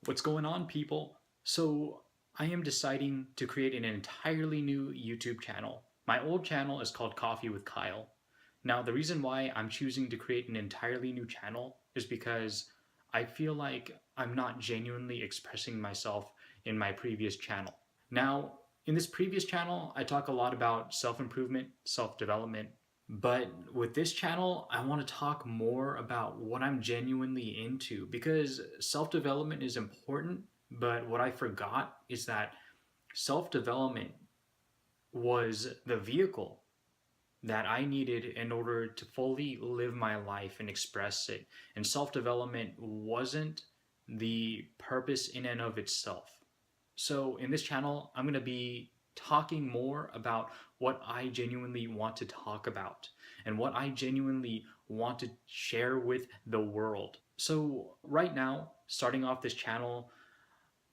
What's going on, people? So, I am deciding to create an entirely new YouTube channel. My old channel is called Coffee with Kyle. Now, the reason why I'm choosing to create an entirely new channel is because I feel like I'm not genuinely expressing myself in my previous channel. Now, in this previous channel, I talk a lot about self improvement, self development, but with this channel, I want to talk more about what I'm genuinely into because self development is important. But what I forgot is that self development was the vehicle that I needed in order to fully live my life and express it. And self development wasn't the purpose in and of itself. So, in this channel, I'm going to be talking more about what I genuinely want to talk about and what I genuinely want to share with the world. So, right now, starting off this channel,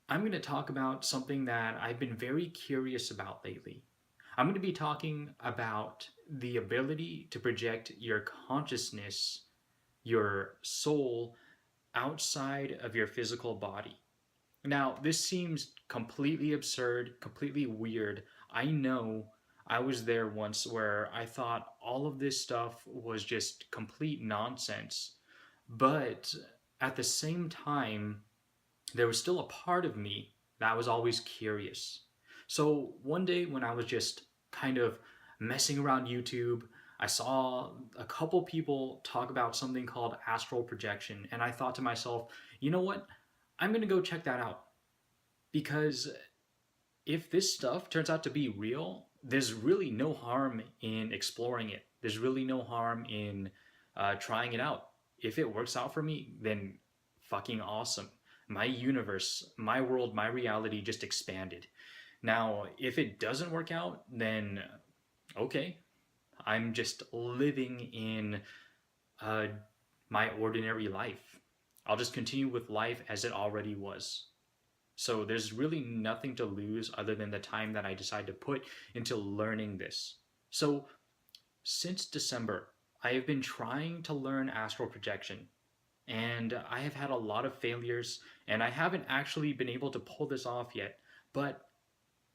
I'm going to talk about something that I've been very curious about lately. I'm going to be talking about the ability to project your consciousness, your soul, outside of your physical body. Now, this seems completely absurd, completely weird. I know I was there once where I thought all of this stuff was just complete nonsense. But at the same time, there was still a part of me that was always curious. So one day when I was just kind of messing around YouTube, I saw a couple people talk about something called astral projection, and I thought to myself, you know what? I'm going to go check that out because if this stuff turns out to be real, there's really no harm in exploring it. There's really no harm in trying it out. If it works out for me, then fucking awesome. My universe, my world, my reality just expanded. Now, if it doesn't work out, then okay, I'm just living in uh, my ordinary life. I'll just continue with life as it already was. So there's really nothing to lose other than the time that I decide to put into learning this. So since December, I have been trying to learn astral projection, and I have had a lot of failures, and I haven't actually been able to pull this off yet, but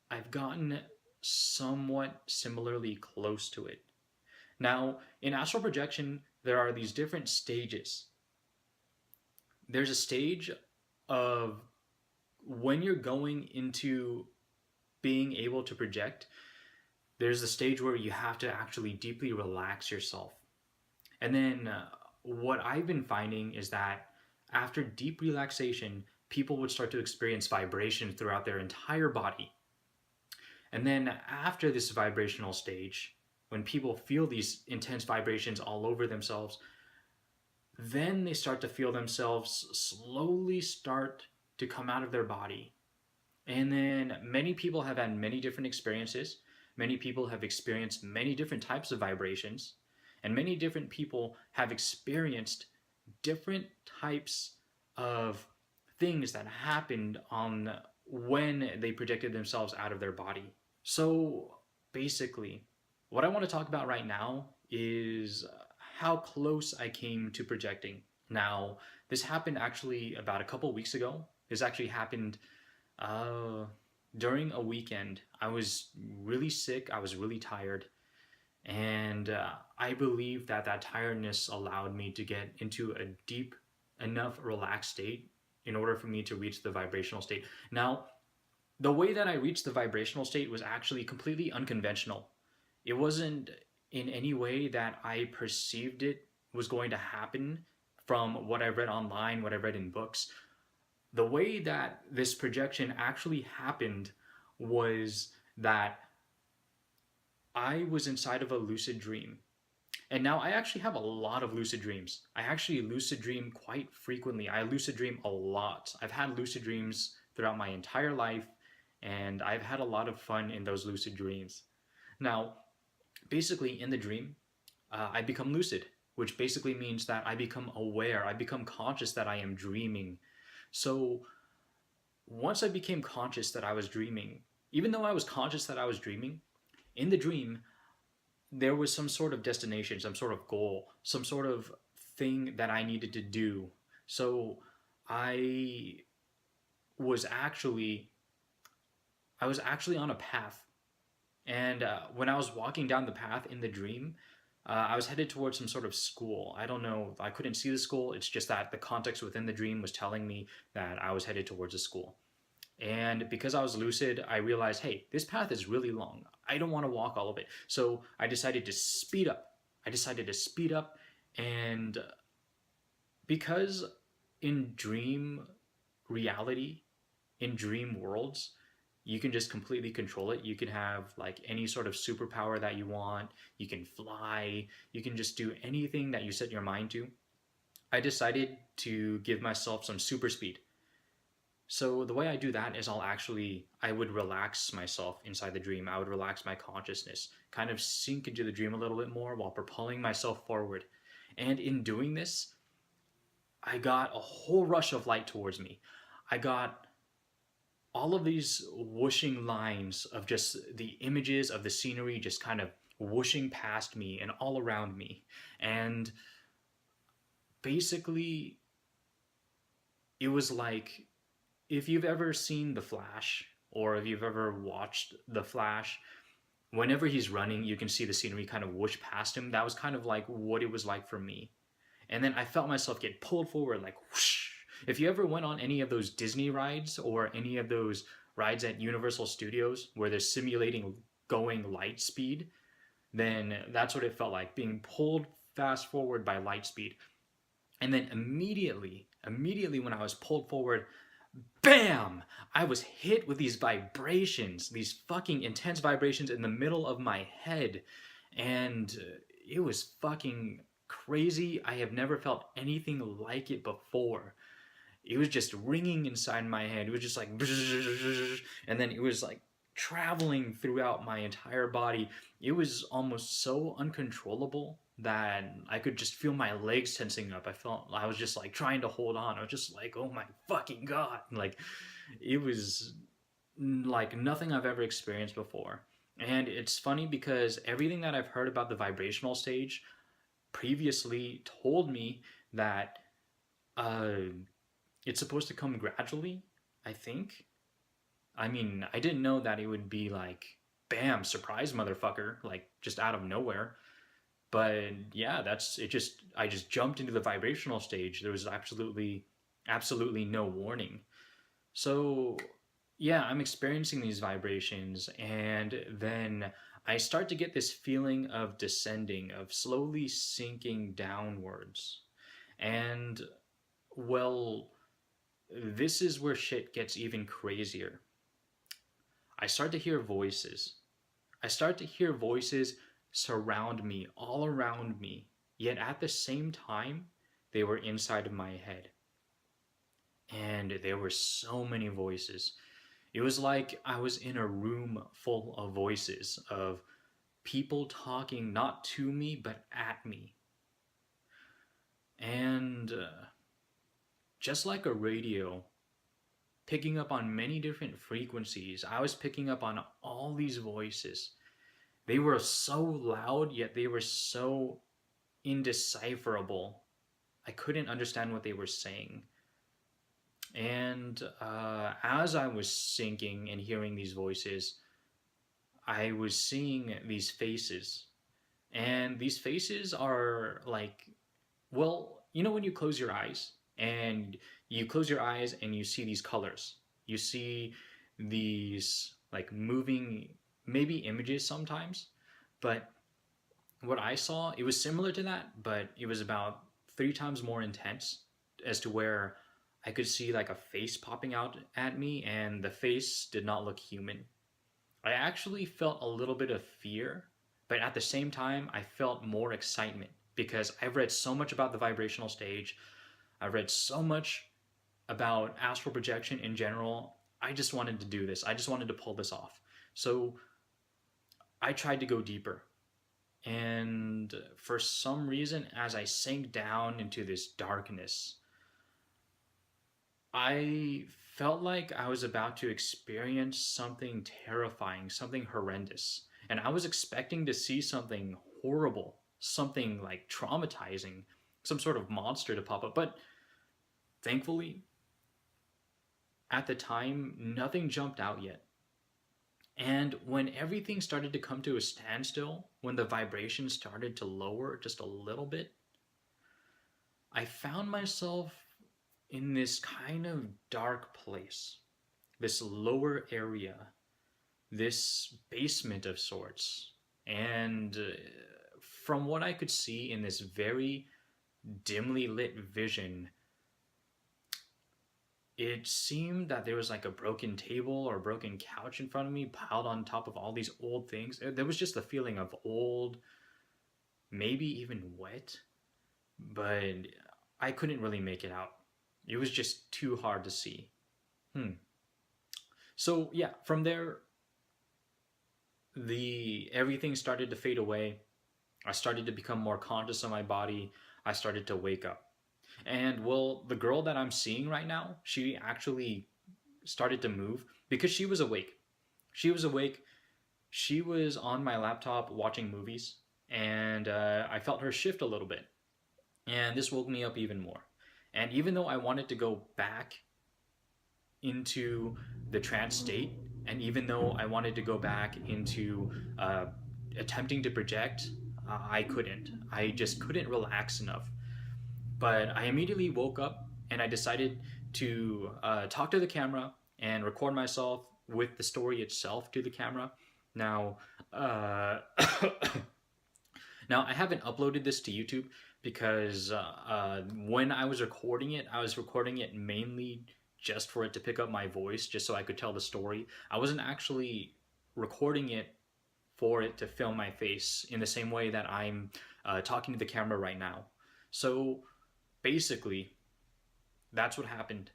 I've gotten somewhat similarly close to it. Now, in astral projection, there are these different stages. There's a stage of when you're going into being able to project, there's a stage where you have to actually deeply relax yourself. And then what I've been finding is that after deep relaxation, people would start to experience vibration throughout their entire body. And then after this vibrational stage, when people feel these intense vibrations all over themselves, then they start to feel themselves slowly start to come out of their body. And then many people have had many different experiences. Many people have experienced many different types of vibrations. And many different people have experienced different types of things that happened on when they projected themselves out of their body. So basically, what I want to talk about right now is how close I came to projecting. Now, this happened actually about a couple weeks ago. This actually happened uh, during a weekend. I was really sick, I was really tired, and I believe that that tiredness allowed me to get into a deep enough relaxed state in order for me to reach the vibrational state. Now, the way that I reached the vibrational state was actually completely unconventional. It wasn't in any way that I perceived it was going to happen from what I read online, what I read in books. The way that this projection actually happened was that I was inside of a lucid dream. And now I actually have a lot of lucid dreams. I actually lucid dream quite frequently. I lucid dream a lot. I've had lucid dreams throughout my entire life, and I've had a lot of fun in those lucid dreams. Now, basically, in the dream, I become lucid, which basically means that I become aware, I become conscious that I am dreaming. So, once I became conscious that I was dreaming, even though I was conscious that I was dreaming, in the dream, there was some sort of destination, some sort of goal, some sort of thing that I needed to do. So I was actually I was actually on a path. And when I was walking down the path in the dream, I was headed towards some sort of school. I don't know. I couldn't see the school. It's just that the context within the dream was telling me that I was headed towards a school. And because I was lucid, I realized, hey, this path is really long. I don't want to walk all of it. So I decided to speed up. I decided to speed up. And because in dream reality, in dream worlds, you can just completely control it. You can have like any sort of superpower that you want. You can fly. You can just do anything that you set your mind to. I decided to give myself some super speed. So the way I do that is I would relax myself inside the dream. I would relax my consciousness, kind of sink into the dream a little bit more while propelling myself forward. And in doing this, I got a whole rush of light towards me. I got all of these whooshing lines of just the images of the scenery just kind of whooshing past me and all around me. And basically, it was like if you've ever seen The Flash or if you've ever watched The Flash, whenever he's running, you can see the scenery kind of whoosh past him. That was kind of like what it was like for me. And then I felt myself get pulled forward like whoosh. If you ever went on any of those Disney rides or any of those rides at Universal Studios where they're simulating going light speed, then that's what it felt like, being pulled fast forward by light speed. And then immediately when I was pulled forward, bam! I was hit with these vibrations, these fucking intense vibrations in the middle of my head. And it was fucking crazy. I have never felt anything like it before. It was just ringing inside my head. It was just like, and then it was like traveling throughout my entire body. It was almost so uncontrollable that I could just feel my legs tensing up. I was just like trying to hold on. I was just like, oh my fucking god. Like, it was like nothing I've ever experienced before. And it's funny because everything that I've heard about the vibrational stage previously told me that uh, it's supposed to come gradually, I think. I mean, I didn't know that it would be like, bam, surprise motherfucker, like just out of nowhere. But yeah, that's it. I just jumped into the vibrational stage. There was absolutely no warning. So yeah, I'm experiencing these vibrations, and then I start to get this feeling of descending, of slowly sinking downwards. And well, this is where shit gets even crazier. I start to hear voices. I start to hear voices surround me, all around me, yet at the same time, they were inside of my head. And there were so many voices. It was like I was in a room full of voices, of people talking not to me, but at me. And just like a radio, picking up on many different frequencies, I was picking up on all these voices. They were so loud, yet they were so indecipherable. I couldn't understand what they were saying. And as I was sinking and hearing these voices, I was seeing these faces. And these faces are like, well, you know, when you close your eyes and you see these colors, you see these like moving, maybe images sometimes, but what I saw, it was similar to that, but it was about 3 times more intense, as to where I could see like a face popping out at me, and the face did not look human. I actually felt a little bit of fear, but at the same time, I felt more excitement because I've read so much about the vibrational stage. I've read so much about astral projection in general. I just wanted to do this. I just wanted to pull this off. So I tried to go deeper. And for some reason, as I sank down into this darkness, I felt like I was about to experience something terrifying, something horrendous. And I was expecting to see something horrible, something like traumatizing, some sort of monster to pop up. But thankfully, at the time, nothing jumped out yet. And when everything started to come to a standstill, when the vibration started to lower just a little bit, I found myself in this kind of dark place, this lower area, this basement of sorts. And from what I could see in this very dimly lit vision, it seemed that there was like a broken table or a broken couch in front of me piled on top of all these old things. There was just the feeling of old, maybe even wet, but I couldn't really make it out. It was just too hard to see. Hmm. So yeah, from there, the everything started to fade away. I started to become more conscious of my body. I started to wake up. And well, the girl that I'm seeing right now, she actually started to move because she was awake. She was awake. She was on my laptop watching movies, and I felt her shift a little bit. And this woke me up even more. And even though I wanted to go back into the trance state, and even though I wanted to go back into attempting to project, I couldn't. I just couldn't relax enough. But I immediately woke up and I decided to talk to the camera and record myself with the story itself to the camera. Now, uh, now I haven't uploaded this to YouTube because when I was recording it mainly just for it to pick up my voice, just so I could tell the story. I wasn't actually recording it for it to film my face in the same way that I'm talking to the camera right now. So basically, that's what happened.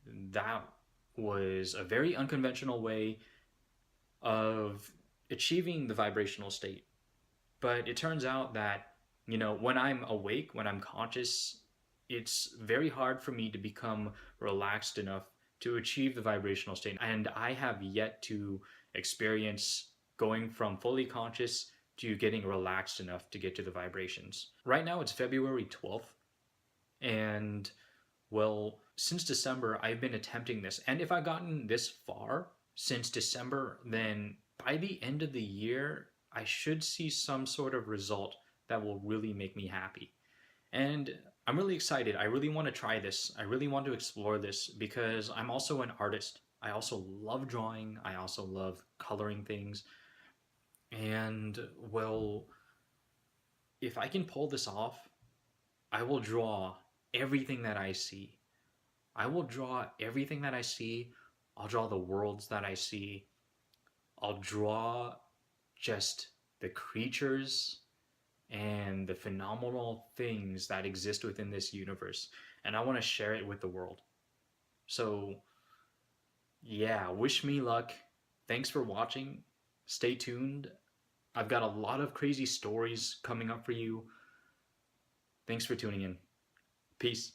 That was a very unconventional way of achieving the vibrational state. But it turns out that, when I'm awake, when I'm conscious, it's very hard for me to become relaxed enough to achieve the vibrational state. And I have yet to experience going from fully conscious to getting relaxed enough to get to the vibrations. Right now, it's February 12th. And well, since December, I've been attempting this. And if I've gotten this far since December, then by the end of the year, I should see some sort of result that will really make me happy. And I'm really excited. I really want to try this. I really want to explore this because I'm also an artist. I also love drawing. I also love coloring things. And well, if I can pull this off, I will draw everything that I see. I will draw everything that I see. I'll draw the worlds that I see. I'll draw just the creatures and the phenomenal things that exist within this universe. And I want to share it with the world. So, yeah, wish me luck. Thanks for watching. Stay tuned. I've got a lot of crazy stories coming up for you. Thanks for tuning in. Peace.